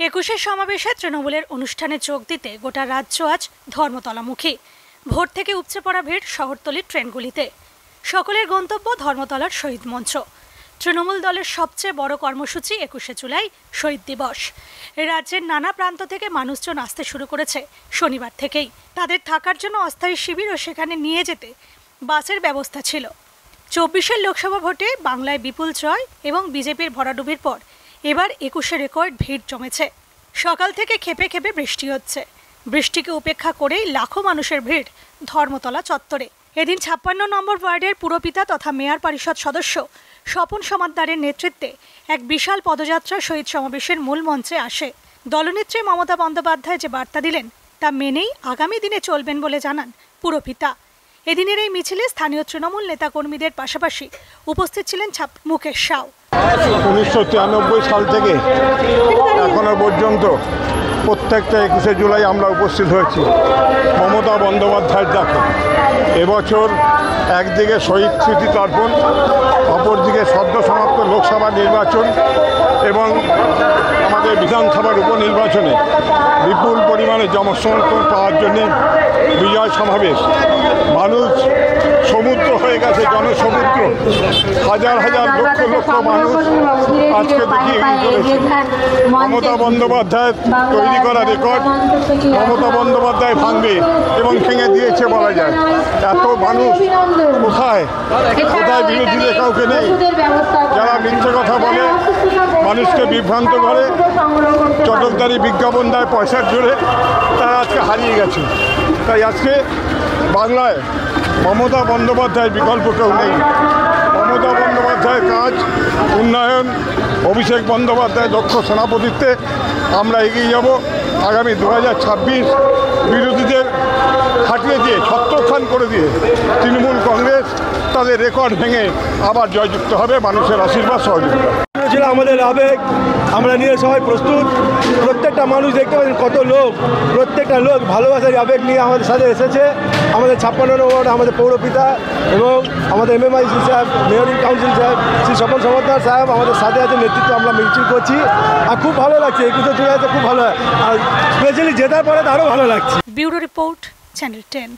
একুশের সমাবেশে তৃণমূলের অনুষ্ঠানে যোগ দিতে গোটা রাজ্য আজ ধর্মতলামুখী। ভোর থেকে উপচে পড়া ভিড় শহরতলির ট্রেনগুলিতে। সকলের গন্তব্য ধর্মতলার শহীদ মঞ্চ। তৃণমূল দলের সবচেয়ে বড় কর্মসূচি 21শে জুলাই শহীদ দিবস। রাজ্যের নানা প্রান্ত থেকে মানুষজন আসতে শুরু করেছে শনিবার থেকেই। তাদের থাকার জন্য অস্থায়ী শিবির ও সেখানে নিয়ে যেতে বাসের ব্যবস্থা ছিল। 24-এর লোকসভা ভোটে বাংলায় বিপুল জয় এবং বিজেপির ভরাডুবির পর এবার 21শে রেকর্ড ভিড় জমেছে। সকাল থেকে খেপে খেপে বৃষ্টি হচ্ছে। বৃষ্টিকে উপেক্ষা করেই লাখো মানুষের ভিড় ধর্মতলা চত্বরে। এদিন 56 নম্বর ওয়ার্ডের পুরপিতা তথা মেয়র পরিষদ সদস্য স্বপন সমাদ্দারের নেতৃত্বে এক বিশাল পদযাত্রা শহীদ সমাবেশের মূল মঞ্চে আসে। দলনেত্রী মমতা বন্দ্যোপাধ্যায় যে বার্তা দিলেন তা মেনেই আগামী দিনে চলবেন বলে জানান পুরপিতা। এদিনের এই মিছিলে স্থানীয় তৃণমূল নেতাকর্মীদের পাশাপাশি উপস্থিত ছিলেন মুকেশ সাউ। 1993 সাল থেকে এখনো পর্যন্ত প্রত্যেকটা 21শে জুলাই আমরা উপস্থিত হয়েছি মমতা বন্দ্যোপাধ্যায়ের ডাকে। এবছর একদিকে শহীদ স্মৃতি তর্পণ, অপরদিকে সদ্য সমাপ্ত লোকসভা নির্বাচন এবং আমাদের বিধানসভার উপনির্বাচনে বিপুল পরিমাণে জনসমর্থন পাওয়ার জন্য বিজয় সমাবেশ। মানুষ সমুদ্র হয়ে গেছে, জনসমুদ্র। হাজার হাজার লক্ষ লক্ষ মানুষ আজকে দেখিয়ে চলেছে মমতা বন্দ্যোপাধ্যায়ের তৈরি করা রেকর্ড মমতা বন্দ্যোপাধ্যায় ভাঙবে এবং ভেঙে দিয়েছে বলা যায়। এত মানুষ কোথায় কোথায় বিরোধীদের কাউকে নেই। যারা মিথ্যে কথা বলে, মানুষকে বিভ্রান্ত করে, চটকদারি বিজ্ঞাপন দেয় পয়সার জোরে, তারা আজকে হারিয়ে গেছে। তাই আজকে বাংলায় মমতা বন্দ্যোপাধ্যায়ের বিকল্প কেউ নেই। মমতা বন্দ্যোপাধ্যায়ের কাজ, উন্নয়ন, অভিষেক বন্দ্যোপাধ্যায় দক্ষ সেনাপতিত্বে আমরা এগিয়ে যাব। আগামী 2026 বিরোধীদের হাঁটিয়ে দিয়ে, ছত্রখান করে দিয়ে তৃণমূল কংগ্রেস তাদের রেকর্ড ভেঙে আবার জয়যুক্ত হবে মানুষের আশীর্বাদ সহযোগিতা। ছিল আমাদের আবেগ, আমরা নিয়ে সবাই প্রস্তুত। প্রত্যেকটা মানুষ দেখতে পাচ্ছেন কত লোক, প্রত্যেকটা লোক ভালোবাসার আবেগ নিয়ে আমাদের সাথে এসেছে। আমাদের 56 নম্বর আমাদের পৌরপিতা এবং আমাদের MMIC সাহেব, মেয়র ইন কাউন্সিল সাহেব, শ্রী স্বপন সমাদ্দার সাহেব আমাদের সাথে আছে, নেতৃত্বে আমরা মিছিল করছি। আর খুব ভালো লাগছে, 21শে জুলাইতে খুব ভালো, আর স্পেশালি জেতার পরে আরও ভালো লাগছে। Bureau report, channel 10।